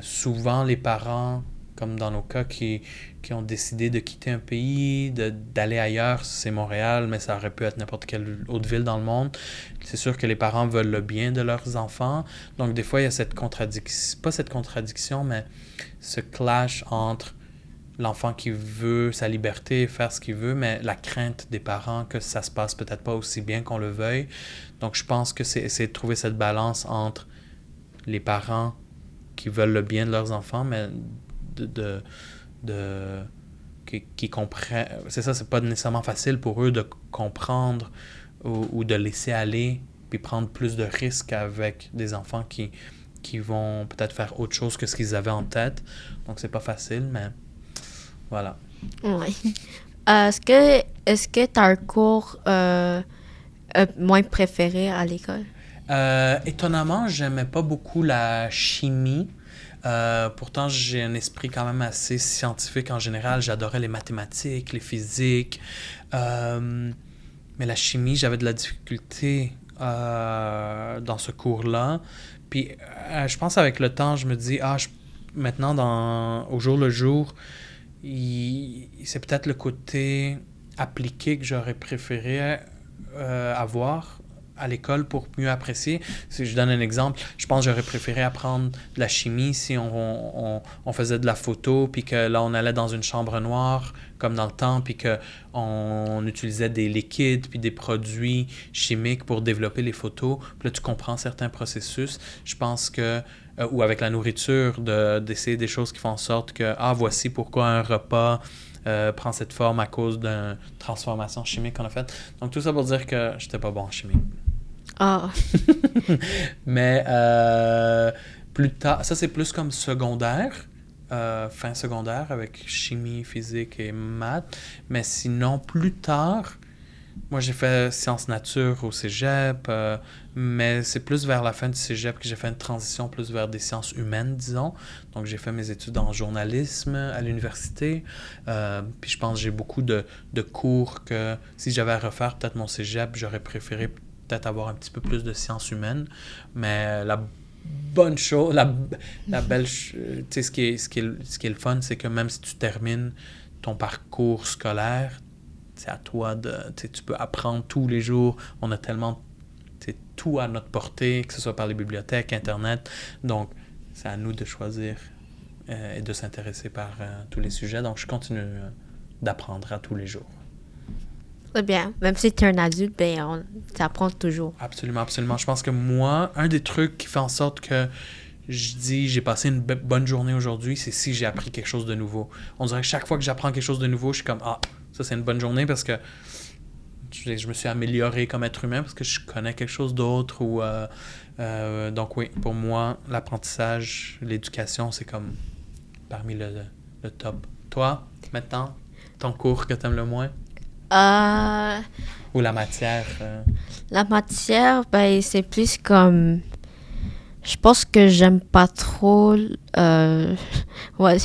Souvent, les parents, comme dans nos cas, qui ont décidé de quitter un pays, d'aller ailleurs, c'est Montréal, mais ça aurait pu être n'importe quelle autre ville dans le monde. C'est sûr que les parents veulent le bien de leurs enfants. Donc, des fois, il y a cette contradiction... Pas cette contradiction, mais ce clash entre l'enfant qui veut sa liberté, faire ce qu'il veut, mais la crainte des parents que ça se passe peut-être pas aussi bien qu'on le veuille. Donc, je pense que c'est essayer de trouver cette balance entre les parents qui veulent le bien de leurs enfants, mais qui comprennent... C'est ça, c'est pas nécessairement facile pour eux de comprendre ou de laisser aller, puis prendre plus de risques avec des enfants qui vont peut-être faire autre chose que ce qu'ils avaient en tête. Donc, c'est pas facile, mais... Voilà. Ouais. Est-ce que tu as un cours moins préféré à l'école? Étonnamment, j'aimais pas beaucoup la chimie. Pourtant, j'ai un esprit quand même assez scientifique en général. J'adorais les mathématiques, les physiques. Mais la chimie, j'avais de la difficulté dans ce cours-là. Puis, je pense avec le temps, je me dis, maintenant, au jour le jour, c'est peut-être le côté appliqué que j'aurais préféré avoir à l'école pour mieux apprécier. Si je donne un exemple, je pense que j'aurais préféré apprendre de la chimie si on faisait de la photo, puis que là, on allait dans une chambre noire, comme dans le temps, puis qu'on utilisait des liquides, puis des produits chimiques pour développer les photos. Puis là, tu comprends certains processus. Je pense que ou avec la nourriture, d'essayer des choses qui font en sorte que, voici pourquoi un repas prend cette forme à cause d'une transformation chimique qu'on a faite. Donc, tout ça pour dire que j'étais pas bon en chimie. Ah. Mais plus tard, ça c'est plus comme secondaire, fin secondaire avec chimie, physique et maths. Mais sinon, plus tard, Moi, j'ai fait sciences nature au cégep, mais c'est plus vers la fin du cégep que j'ai fait une transition plus vers des sciences humaines, disons. Donc, j'ai fait mes études en journalisme à l'université. Puis, je pense que j'ai beaucoup de cours que si j'avais à refaire peut-être mon cégep, j'aurais préféré peut-être avoir un petit peu plus de sciences humaines. Mais la bonne chose, la belle, tu sais, ce qui est le fun, c'est que même si tu termines ton parcours scolaire, c'est à toi de, tu peux apprendre tous les jours. On a tellement tout à notre portée, que ce soit par les bibliothèques, Internet. Donc, c'est à nous de choisir et de s'intéresser par tous les sujets. Donc, je continue d'apprendre à tous les jours. Très bien. Même si tu es un adulte, ben, on t'apprend toujours. Absolument, absolument. Je pense que moi, un des trucs qui fait en sorte que je dis j'ai passé une bonne journée aujourd'hui, c'est si j'ai appris quelque chose de nouveau. On dirait que chaque fois que j'apprends quelque chose de nouveau, je suis comme ah, ça c'est une bonne journée parce que je me suis amélioré comme être humain parce que je connais quelque chose d'autre. Donc oui, pour moi, l'apprentissage, l'éducation, c'est comme parmi le top. Toi, maintenant, ton cours que tu aimes le moins Euh, ou la matière la matière, ben, c'est plus comme... Je pense que j'aime pas trop ouais,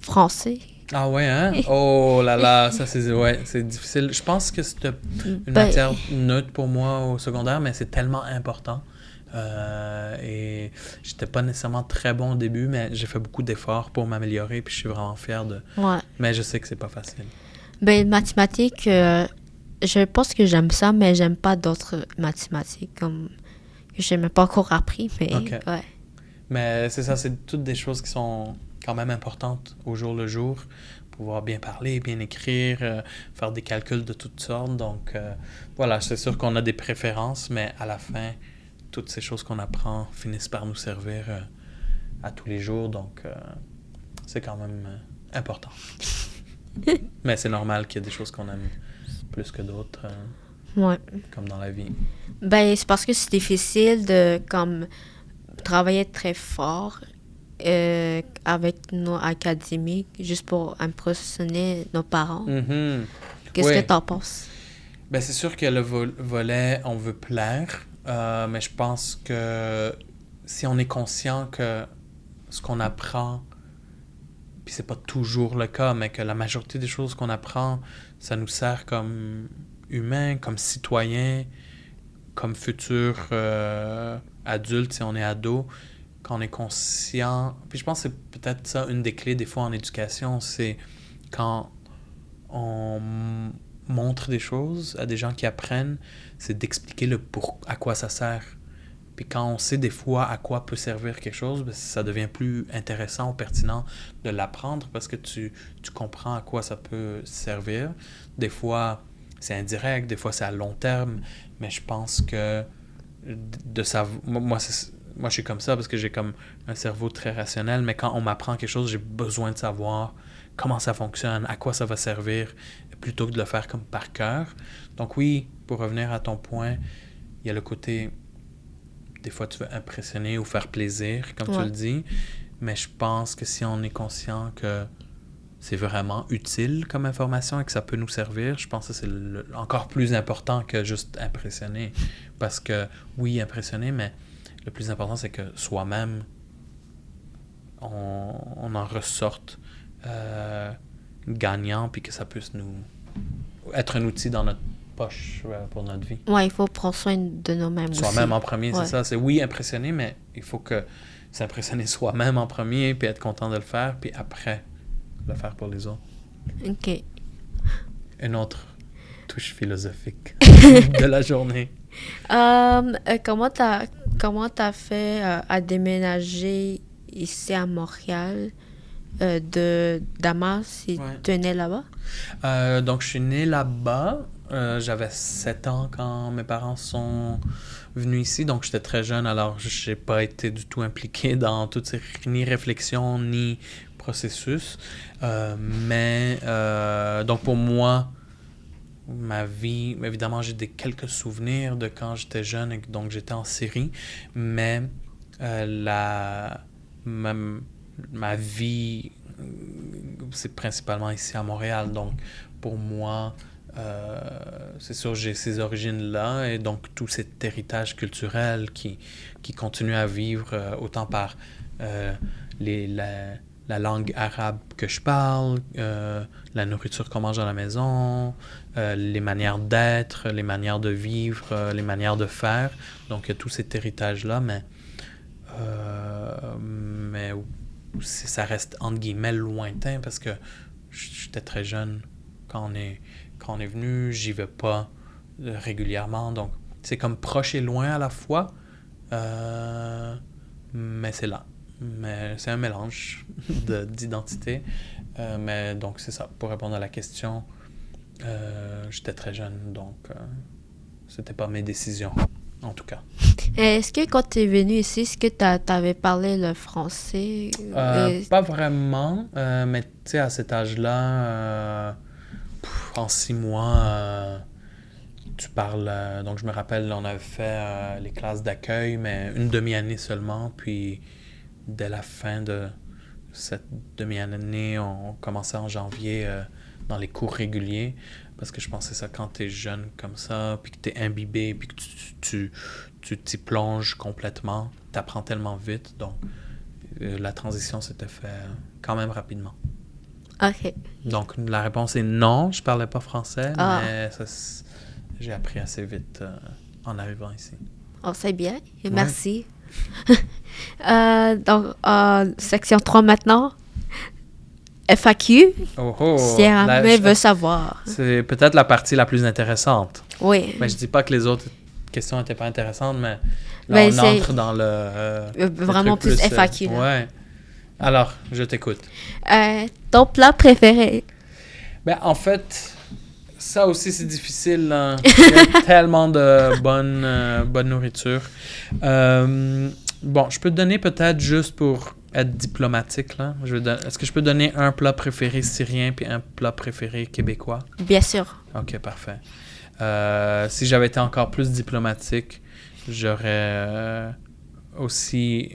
français. Ah ouais, hein? Oh là là, ça c'est ouais, c'est difficile. Je pense que c'était une Ben, matière neutre pour moi au secondaire, mais c'est tellement important. Et j'étais pas nécessairement très bon au début, mais j'ai fait beaucoup d'efforts pour m'améliorer, puis je suis vraiment fier de. ouais. Mais je sais que c'est pas facile. Ben, mathématiques, je pense que j'aime ça, mais j'aime pas d'autres mathématiques, comme que j'ai même pas encore appris, mais Ok. ouais. Mais c'est ça, c'est toutes des choses qui sont quand même importantes au jour le jour. Pouvoir bien parler, bien écrire, faire des calculs de toutes sortes. Donc voilà, c'est sûr qu'on a des préférences, mais à la fin, toutes ces choses qu'on apprend finissent par nous servir à tous les jours. Donc c'est quand même important. Mais c'est normal qu'il y ait des choses qu'on aime plus que d'autres, Ouais. comme dans la vie. Ben, c'est parce que c'est difficile de, comme, travailler très fort avec nos académiques juste pour impressionner nos parents. Mhm. Qu'est-ce que Oui. t'en penses? Ben, c'est sûr que le volet, on veut plaire, mais je pense que si on est conscient que ce qu'on apprend, puis c'est pas toujours le cas, mais que la majorité des choses qu'on apprend, ça nous sert comme humain, comme citoyen, comme futur adulte si on est ado, quand on est conscient. Puis je pense que c'est peut-être ça une des clés des fois en éducation, c'est quand on montre des choses à des gens qui apprennent, c'est d'expliquer à quoi ça sert. Puis quand on sait des fois à quoi peut servir quelque chose, ben, ça devient plus intéressant ou pertinent de l'apprendre parce que tu comprends à quoi ça peut servir. Des fois, c'est indirect, des fois, c'est à long terme, mais je pense que de savoir... Moi, je suis comme ça parce que j'ai comme un cerveau très rationnel, mais quand on m'apprend quelque chose, j'ai besoin de savoir comment ça fonctionne, à quoi ça va servir, plutôt que de le faire comme par cœur. Donc oui, pour revenir à ton point, il y a le côté, des fois tu veux impressionner ou faire plaisir, comme tu Ouais. le dis, mais je pense que si on est conscient que c'est vraiment utile comme information et que ça peut nous servir, je pense que c'est encore plus important que juste impressionner. Parce que oui, impressionner, mais le plus important, c'est que soi-même, on en ressorte gagnant, puis que ça puisse nous être un outil dans notre poche pour notre vie. Ouais, il faut prendre soin de nous-mêmes aussi. Soi-même en premier, Ouais. c'est ça. C'est oui, impressionner, mais il faut que s'impressionner soi-même en premier, puis être content de le faire, puis après, le faire pour les autres. OK. Une autre touche philosophique de la journée. Comment t'as fait à déménager ici à Montréal de Damas si Ouais. tu es né là-bas? Donc, je suis né là-bas. J'avais 7 ans quand mes parents sont venus ici, donc j'étais très jeune, alors je n'ai pas été du tout impliqué dans toutes ces ni réflexions ni processus. Donc pour moi, ma vie, évidemment, j'ai quelques souvenirs de quand j'étais jeune et donc j'étais en Syrie, mais ma, ma vie, c'est principalement ici à Montréal. Donc, pour moi, c'est sûr, j'ai ces origines-là et donc tout cet héritage culturel qui continue à vivre autant par euh, la langue arabe que je parle, la nourriture qu'on mange à la maison, les manières d'être, les manières de vivre, les manières de faire. Donc il y a tout cet héritage-là, mais ça reste entre guillemets lointain parce que j'étais très jeune quand on est venu, j'y vais pas régulièrement, donc c'est comme proche et loin à la fois, mais c'est là. Mais c'est un mélange d'identité. Mais donc c'est ça. Pour répondre à la question, j'étais très jeune, donc c'était pas mes décisions, en tout cas. Est-ce que quand tu es venu ici, est-ce que t'avais parlé le français? Pas vraiment, mais tu sais, à cet âge-là, en 6 mois, tu parles. Donc, je me rappelle, on avait fait les classes d'accueil, mais une demi-année seulement. Puis, dès la fin de cette demi-année, on commençait en janvier dans les cours réguliers. Parce que je pensais ça quand t'es jeune comme ça, puis que t'es imbibé, puis que tu t'y plonges complètement, t'apprends tellement vite. Donc, la transition s'était faite quand même rapidement. OK. Donc, la réponse est non, je parlais pas français, Ah. mais j'ai appris assez vite en arrivant ici. Oh, c'est bien. Et merci. Donc, section 3 maintenant. FAQ. Si Aramé veut savoir. C'est peut-être la partie la plus intéressante. Oui. Mais je dis pas que les autres questions n'étaient pas intéressantes, mais là, Mais on entre dans le vraiment truc plus FAQ. Là. Ouais. Alors, je t'écoute. Ton plat préféré? Ben, en fait, ça aussi, c'est difficile. Hein. Il y a tellement de bonne nourriture. Bon, je peux te donner peut-être juste pour être diplomatique. Là. Est-ce que je peux donner un plat préféré syrien puis un plat préféré québécois? Bien sûr. OK, parfait. Si j'avais été encore plus diplomatique, j'aurais aussi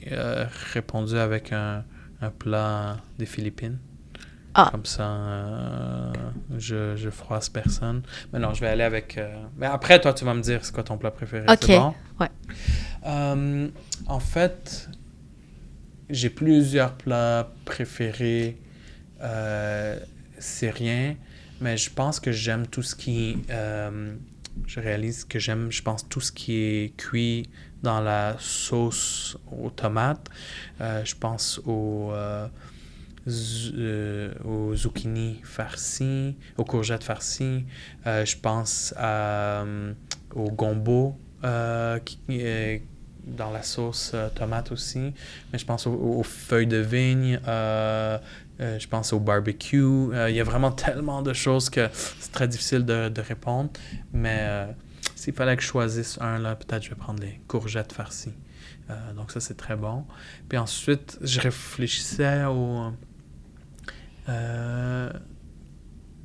répondu avec un plat des Philippines. Ah. Comme ça, je froisse personne. Mais non, je vais aller avec... Mais après, toi, tu vas me dire c'est quoi ton plat préféré. OK. C'est bon? Ouais. En fait, j'ai plusieurs plats préférés syriens, mais je pense que j'aime tout ce qui... je réalise que j'aime, je pense, tout ce qui est cuit dans la sauce aux tomates. Je pense aux zucchini farcis, aux courgettes farcies. Je pense au gombo dans la sauce tomate aussi. Mais je pense aux feuilles de vigne. Je pense au barbecue. Il y a vraiment tellement de choses que c'est très difficile de répondre. Mais s'il fallait que je choisisse un, là, peut-être je vais prendre les courgettes farcies. Donc ça, c'est très bon. Puis ensuite, je réfléchissais au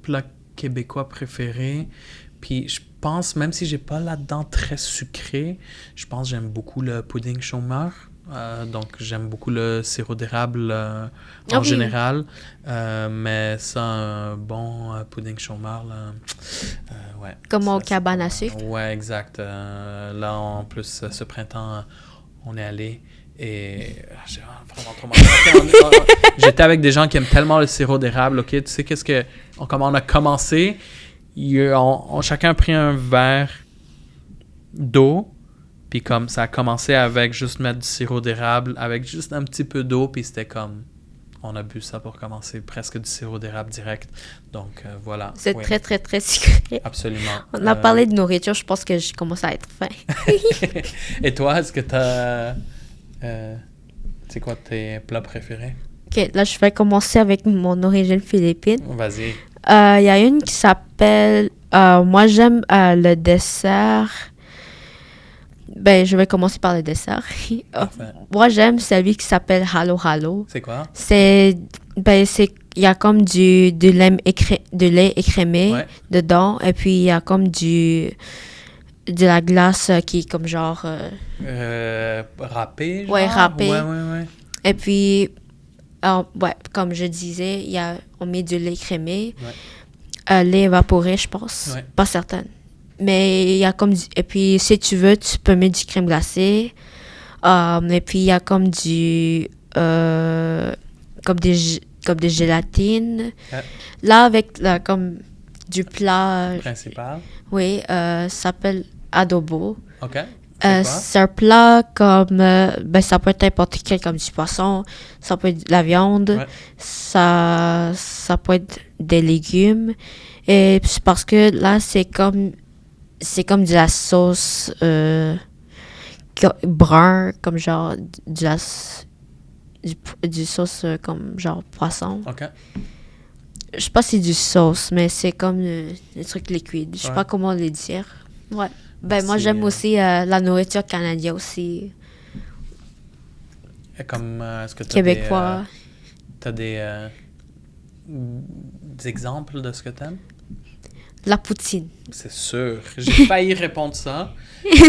plat québécois préféré. Puis je pense, même si j'ai pas là-dedans très sucré, je pense que j'aime beaucoup le pudding chômeur. Donc j'aime beaucoup le sirop d'érable en général. Mais ça, un bon pudding chômeur, là, ouais. Comme au cabane à sucre. Ouais, exact. Là, en plus, ce printemps, on est allé et j'ai vraiment trop mangé. J'étais avec des gens qui aiment tellement le sirop d'érable. Ok, tu sais qu'est-ce que... Comment on a commencé? Chacun a pris un verre d'eau, puis comme ça a commencé avec juste mettre du sirop d'érable, avec juste un petit peu d'eau, puis c'était comme... On a bu ça pour commencer, presque du sirop d'érable direct. Donc, voilà. C'est très, très, très sucré. Absolument. On a parlé de nourriture, je pense que je commence à être faim. Et toi, est-ce que t'as... c'est quoi tes plats préférés? OK, là, je vais commencer avec mon origine philippine. Vas-y. Il y a une qui s'appelle... moi, j'aime le dessert... Ben, je vais commencer par le dessert. Moi, j'aime celui qui s'appelle Halo Halo. C'est quoi? Il y a comme du lait écrémé dedans, et puis il y a comme de la glace qui est comme genre... râpé, genre? Ouais, râpé. Ouais. Et puis, comme je disais, on met du lait écrémé. Ouais. lait évaporé, je pense. Ouais. Pas certaine. Mais il y a comme et puis, si tu veux, tu peux mettre du crème glacée. Et puis, il y a comme comme des gélatines. Ouais. Là, avec comme du plat, Principal. oui, ça s'appelle adobo. OK. C'est quoi? C'est un plat comme, ben, ça peut être n'importe quel, comme du poisson, ça peut être de la viande, Ouais. ça peut être des légumes. Et c'est parce que là, c'est comme de la sauce brun, comme genre du sauce comme genre poisson. OK. Je sais pas si c'est du sauce, mais c'est comme des trucs liquides. Je sais Ouais. pas comment le dire. Ouais. Ben, moi, C'est, j'aime aussi la nourriture canadienne aussi. Comme, est-ce que tu as Québécois. des exemples de ce que tu aimes? La poutine. C'est sûr. J'ai failli répondre ça,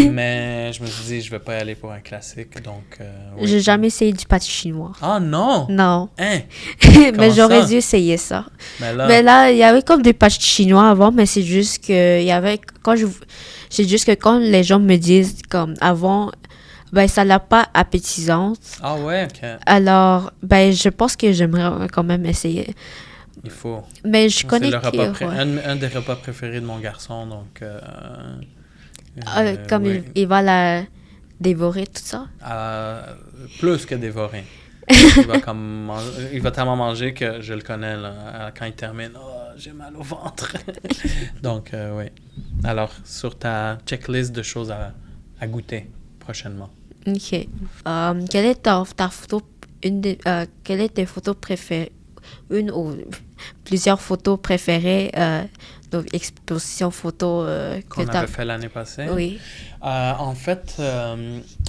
mais je me suis dit, je vais pas y aller pour un classique, donc oui. J'ai jamais essayé du pâté chinois. Ah non! Non. Hein? Mais Comment j'aurais ça? dû essayer ça. Mais là, Mais là, il y avait comme des pâtes chinois avant, mais c'est juste que il y avait c'est juste que quand les gens me disent comme avant, ben ça l'a pas appétisante. ah ouais, ok. Alors, ben je pense que j'aimerais quand même essayer. Il faut. Mais je C'est connais le repas que, ouais. un des repas préférés de mon garçon, donc. Comme oui. il va la dévorer tout ça. Plus que dévorer. Il va tellement manger que je le connais là, quand il termine. Oh, j'ai mal au ventre. Donc, oui. Alors, sur ta checklist de choses à goûter prochainement. Ok. Quelle est ta photo, quelle est tes photos préférées, une ou plusieurs photos préférées, donc exposition photo que Qu'on t'as. avait fait l'année passée. Oui. En fait,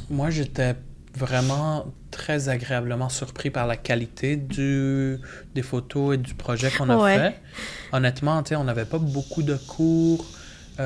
moi, j'étais vraiment très agréablement surpris par la qualité des photos et du projet qu'on a Ouais. fait. Honnêtement, tu sais, on n'avait pas beaucoup de cours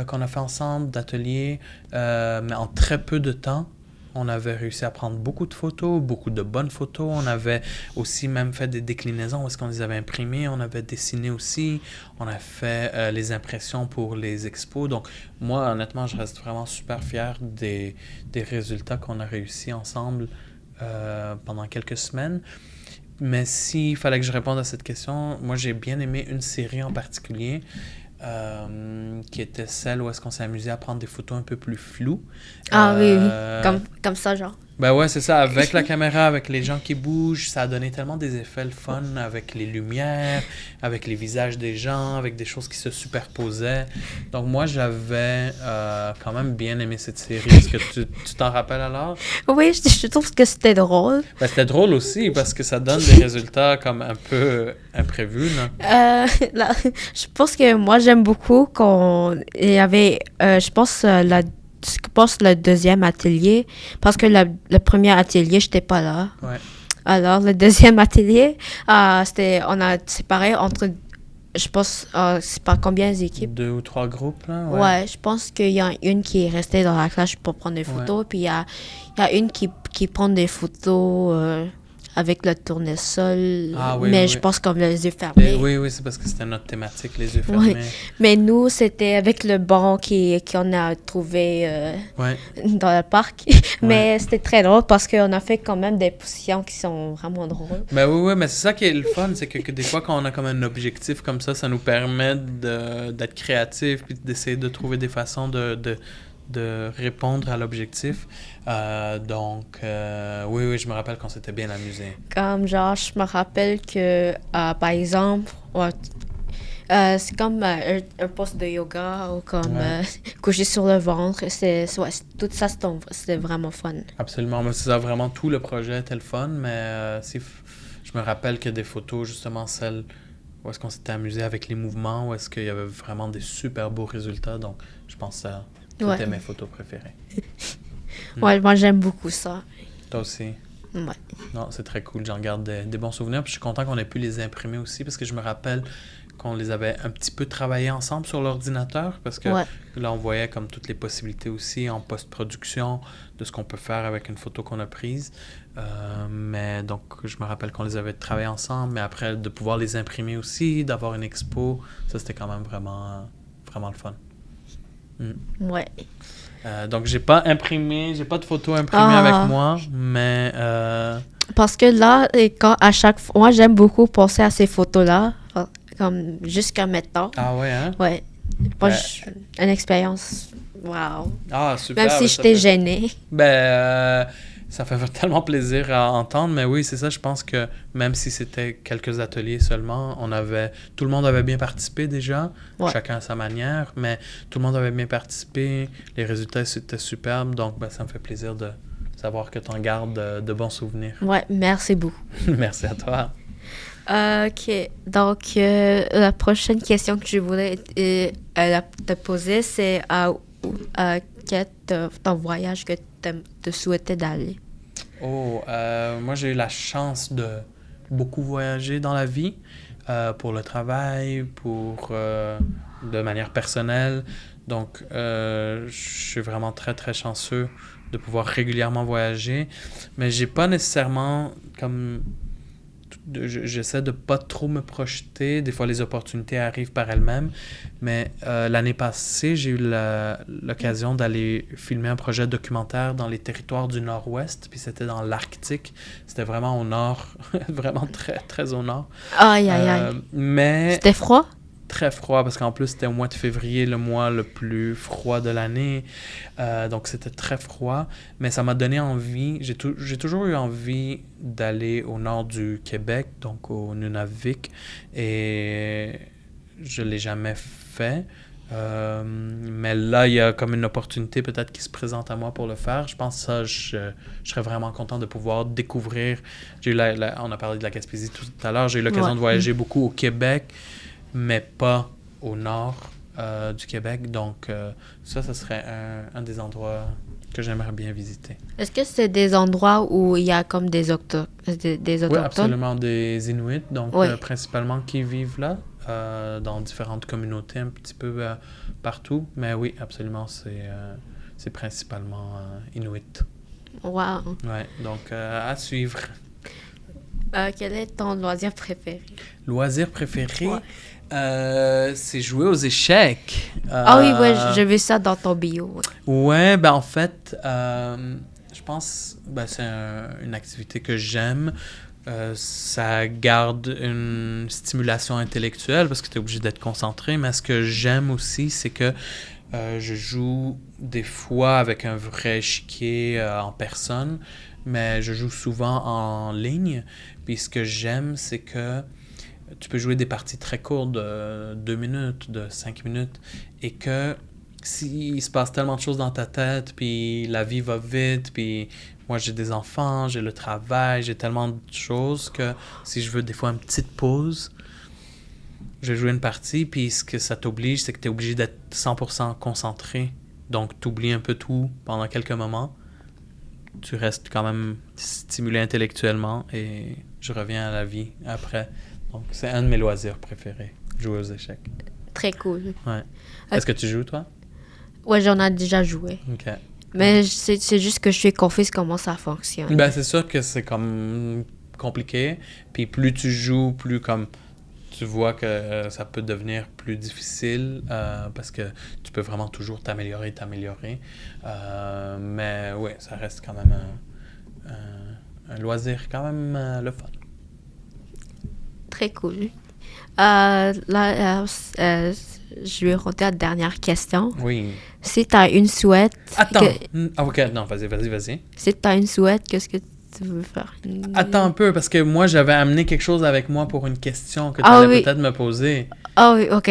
qu'on a fait ensemble, d'ateliers, mais en très peu de temps, on avait réussi à prendre beaucoup de photos, beaucoup de bonnes photos. On avait aussi même fait des déclinaisons où est-ce qu'on les avait imprimées. On avait dessiné aussi. On a fait les impressions pour les expos. Donc, moi, honnêtement, je reste vraiment super fier des résultats qu'on a réussi ensemble pendant quelques semaines. Mais s'il fallait que je réponde à cette question, moi, j'ai bien aimé une série en particulier qui était celle où est-ce qu'on s'est amusé à prendre des photos un peu plus floues. Ah oui, comme ça, genre. Ben ouais, c'est ça. Avec la caméra, avec les gens qui bougent, ça a donné tellement des effets le fun avec les lumières, avec les visages des gens, avec des choses qui se superposaient. Donc moi, j'avais quand même bien aimé cette série. Est-ce que tu t'en rappelles alors? Oui, je trouve que c'était drôle. Ben, c'était drôle aussi parce que ça donne des résultats comme un peu imprévus, là. Là, je pense que moi, j'aime beaucoup il y avait, je pense le deuxième atelier, parce que le premier atelier, j'étais pas là. Ouais. Alors, le deuxième atelier, on a séparé entre, je pense, c'est pas combien d'équipes? 2 ou 3 groupes, là. Ouais, je pense qu'il y a une qui est restée dans la classe pour prendre des photos, puis il y a une qui prend des photos avec le tournesol, Ah oui, mais oui, je oui. pense comme les yeux fermés. Oui, c'est parce que c'était notre thématique, les yeux fermés. Oui. Mais nous, c'était avec le banc qu'on a trouvé Ouais. dans le parc. Mais c'était très drôle parce qu'on a fait quand même des positions qui sont vraiment drôles. Ben oui, mais c'est ça qui est le fun, c'est que des fois, quand on a comme un objectif comme ça nous permet d'être créatif puis d'essayer de trouver des façons de répondre à l'objectif. Donc, oui, je me rappelle qu'on s'était bien amusé. Comme genre, je me rappelle que, par exemple, c'est comme un poste de yoga ou comme coucher sur le ventre. Tout ça, c'était vraiment fun. Absolument, mais c'est ça, vraiment tout le projet était le fun, mais je me rappelle que des photos, justement, celles où est-ce qu'on s'était amusé avec les mouvements, où est-ce qu'il y avait vraiment des super beaux résultats, donc je pense que c'était mes photos préférées. Ouais, moi j'aime beaucoup ça. Toi aussi? Ouais. Non, c'est très cool, j'en garde des bons souvenirs, puis je suis content qu'on ait pu les imprimer aussi, parce que je me rappelle qu'on les avait un petit peu travaillés ensemble sur l'ordinateur, parce que Ouais. là, on voyait comme toutes les possibilités aussi en post-production de ce qu'on peut faire avec une photo qu'on a prise. Mais donc, je me rappelle qu'on les avait travaillés ensemble, mais après, de pouvoir les imprimer aussi, d'avoir une expo, ça, c'était quand même vraiment, vraiment le fun. Ouais. Donc, j'ai pas de photos imprimées avec moi, mais... Parce que là, à chaque fois, moi, j'aime beaucoup penser à ces photos-là, comme jusqu'à maintenant. Ah ouais, hein? Ouais. Moi, Ben- une expérience, wow. Ah, super. Même si ça j'étais fait- gênée. Ça fait tellement plaisir à entendre, mais oui, c'est ça, je pense que même si c'était quelques ateliers seulement, tout le monde avait bien participé déjà, Ouais. chacun à sa manière, mais tout le monde avait bien participé, les résultats c'était superbe, donc ça me fait plaisir de savoir que tu en gardes de bons souvenirs. Ouais, merci beaucoup. Merci à toi. OK. Donc, la prochaine question que je voulais te poser, c'est quel est ton voyage que tu souhaitais d'aller? Moi j'ai eu la chance de beaucoup voyager dans la vie, pour le travail, de manière personnelle. Donc, je suis vraiment très, très chanceux de pouvoir régulièrement voyager. Mais j'ai pas nécessairement comme... J'essaie de pas trop me projeter. Des fois, les opportunités arrivent par elles-mêmes. Mais l'année passée, j'ai eu l'occasion d'aller filmer un projet documentaire dans les territoires du Nord-Ouest. Puis c'était dans l'Arctique. C'était vraiment au nord. Vraiment très, très au nord. Aïe, aïe, aïe. Mais C'était froid? très froid parce qu'en plus c'était au mois de février, le mois le plus froid de l'année, donc c'était très froid, mais ça m'a donné envie, j'ai toujours eu envie d'aller au nord du Québec, donc au Nunavik, et je l'ai jamais fait, mais là il y a comme une opportunité peut-être qui se présente à moi pour le faire. Je pense que ça, je serais vraiment content de pouvoir découvrir. J'ai eu on a parlé de la Gaspésie tout à l'heure, j'ai eu l'occasion de voyager beaucoup au Québec, mais pas au nord du Québec. Donc, ça serait un des endroits que j'aimerais bien visiter. Est-ce que c'est des endroits où il y a comme des autochtones? Oui, absolument, des Inuits, donc Oui. principalement qui vivent là, dans différentes communautés un petit peu partout. Mais oui, absolument, c'est principalement Inuit. Wow. Ouais, donc à suivre. Quel est ton loisir préféré? Loisir préféré? Ouais. C'est jouer aux échecs. Ah oui, ouais, j'ai vu ça dans ton bio. Ouais, en fait, je pense c'est une activité que j'aime. Ça garde une stimulation intellectuelle parce que tu es obligé d'être concentré, mais ce que j'aime aussi, c'est que je joue des fois avec un vrai échiquier en personne, mais je joue souvent en ligne. Puis ce que j'aime, c'est que tu peux jouer des parties très courtes de 2 minutes, de 5 minutes, et que s'il se passe tellement de choses dans ta tête, puis la vie va vite, puis moi j'ai des enfants, j'ai le travail, j'ai tellement de choses que si je veux des fois une petite pause, je vais jouer une partie, puis ce que ça t'oblige, c'est que tu es obligé d'être 100% concentré. Donc tu oublies un peu tout pendant quelques moments. Tu restes quand même stimulé intellectuellement et je reviens à la vie après. Donc, c'est un de mes loisirs préférés, jouer aux échecs. Très cool. Ouais. Est-ce que tu joues, toi? Ouais, j'en ai déjà joué. OK. Mais c'est juste que je suis confuse comment ça fonctionne. C'est sûr que c'est comme compliqué. Puis plus tu joues, plus comme tu vois que ça peut devenir plus difficile parce que tu peux vraiment toujours t'améliorer. Mais oui, ça reste quand même un loisir quand même le fun. Très cool. Là, je vais rentrer à la dernière question. Oui. Si tu as une souhaite... Attends. OK, non, vas-y. Si tu as une souhaite, qu'est-ce que tu veux faire? Attends un peu, parce que moi, j'avais amené quelque chose avec moi pour une question que tu allais peut-être me poser. Ah oui, OK.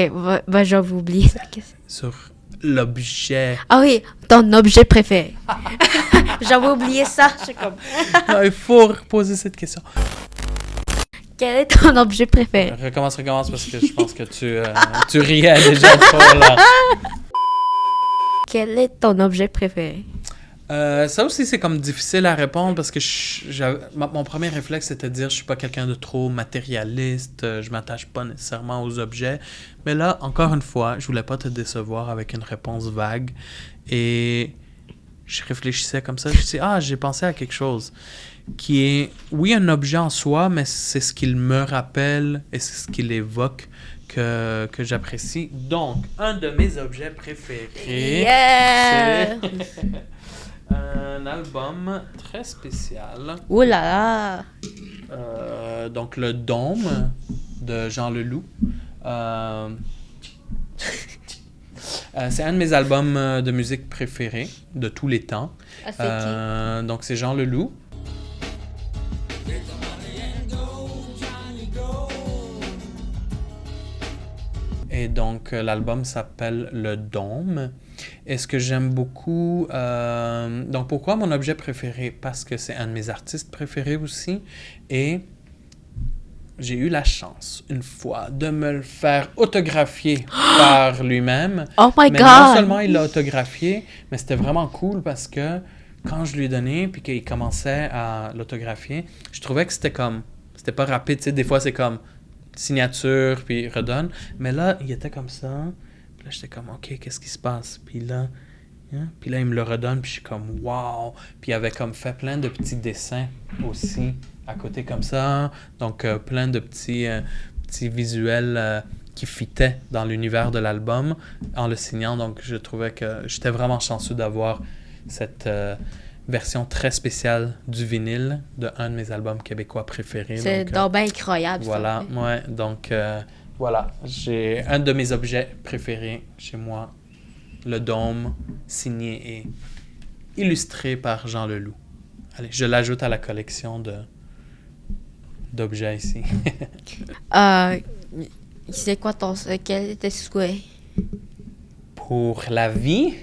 J'avais oublié ça. Sur l'objet. Ah oui, ton objet préféré. J'avais oublié ça. Je suis comme... Non, il faut reposer cette question. Quel est ton objet préféré? Recommence, parce que je pense que tu riais déjà trop, là. Quel est ton objet préféré? Ça aussi, c'est comme difficile à répondre parce que mon premier réflexe, c'était de dire je suis pas quelqu'un de trop matérialiste, je m'attache pas nécessairement aux objets. Mais là, encore une fois, je voulais pas te décevoir avec une réponse vague. Et je réfléchissais comme ça, je dis j'ai pensé à quelque chose qui est, oui, un objet en soi, mais c'est ce qu'il me rappelle et c'est ce qu'il évoque que j'apprécie. Donc, un de mes objets préférés, Yeah! c'est un album très spécial. Ouh là Donc, Le Dôme de Jean Leloup. C'est un de mes albums de musique préférés de tous les temps. là! Ah, c'est qui? Donc, c'est Jean Leloup. Et donc, l'album s'appelle Le Dôme. Et ce que j'aime beaucoup... donc, pourquoi mon objet préféré? Parce que c'est un de mes artistes préférés aussi. Et j'ai eu la chance, une fois, de me le faire autographier par lui-même. Oh my Mais God! non seulement il l'a autographié, mais c'était vraiment cool parce que quand je lui ai donné, puis qu'il commençait à l'autographier, je trouvais que c'était comme... C'était pas rapide, tu sais, des fois c'est comme signature, puis redonne. Mais là, il était comme ça. Puis là, j'étais comme, OK, qu'est-ce qui se passe? Puis là, il me le redonne, puis je suis comme, wow! Puis il avait comme fait plein de petits dessins aussi, à côté comme ça. Donc, plein de petits visuels qui fitaient dans l'univers de l'album en le signant. Donc, je trouvais que j'étais vraiment chanceux d'avoir cette version très spéciale du vinyle de un de mes albums québécois préférés. C'est donc bien incroyable. Voilà, ça. ouais. Donc, voilà. J'ai un de mes objets préférés chez moi, Le Dôme, signé et illustré par Jean Leloup. Allez, je l'ajoute à la collection d'objets ici. C'est quoi quel est tes souhaits? Pour la vie,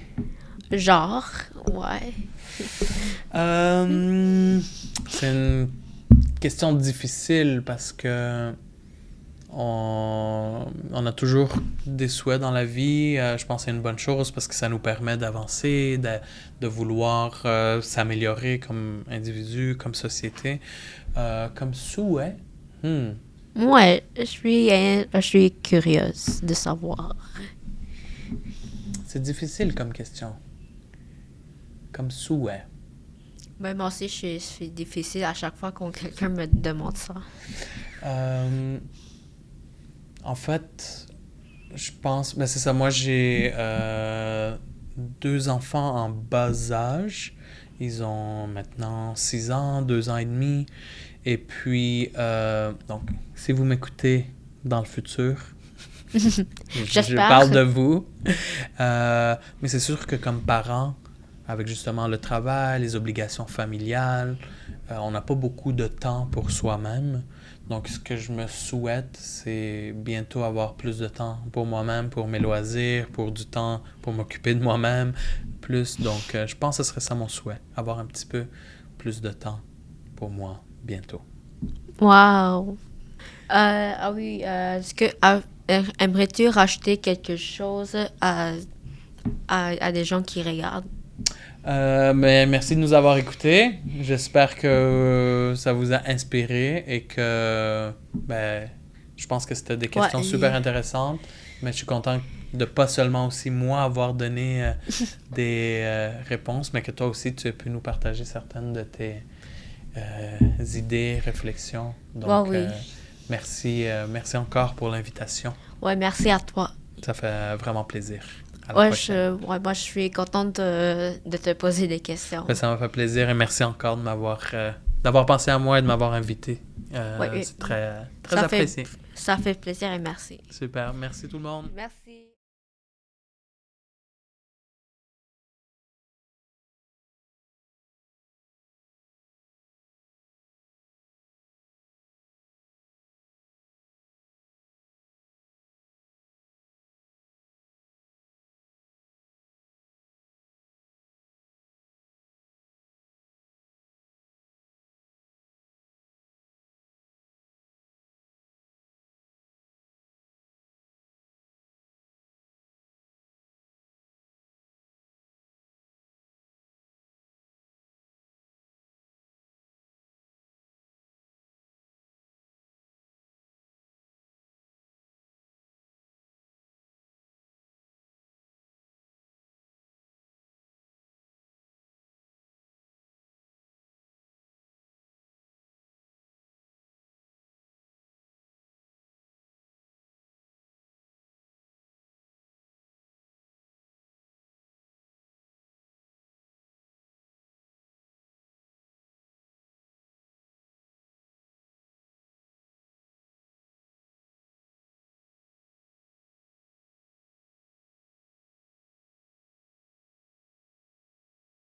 Genre, ouais. c'est une question difficile parce que on a toujours des souhaits dans la vie. Je pense que c'est une bonne chose parce que ça nous permet d'avancer, de vouloir s'améliorer comme individu, comme société. Comme souhait, Ouais, je suis curieuse de savoir. c'est difficile comme question. Comme souhait. Ben, moi aussi, c'est difficile à chaque fois quand quelqu'un me demande ça. En fait, je pense... Ben c'est ça, moi j'ai 2 enfants en bas âge. Ils ont maintenant 6 ans, 2 ans et demi. Et puis, donc, si vous m'écoutez dans le futur, je J'espère. parle de vous. Mais c'est sûr que comme parents, avec justement le travail, les obligations familiales, on n'a pas beaucoup de temps pour soi-même. Donc, ce que je me souhaite, c'est bientôt avoir plus de temps pour moi-même, pour mes loisirs, pour du temps pour m'occuper de moi-même, plus. Donc, je pense que ce serait ça mon souhait, avoir un petit peu plus de temps pour moi bientôt. Wow. Ah oui, est-ce que aimerais-tu racheter quelque chose à des gens qui regardent? Mais merci de nous avoir écoutés. J'espère que ça vous a inspiré et que je pense que c'était des questions super intéressantes. Mais je suis content de pas seulement aussi moi avoir donné des réponses, mais que toi aussi tu aies pu nous partager certaines de tes idées, réflexions. Donc, oui. merci encore pour l'invitation. Ouais, merci à toi. Ça fait vraiment plaisir. Moi, je suis contente de te poser des questions. Ça m'a fait plaisir et merci encore de d'avoir pensé à moi et de m'avoir invité. C'est très, très apprécié. Ça fait plaisir et merci. Super. Merci tout le monde. Merci.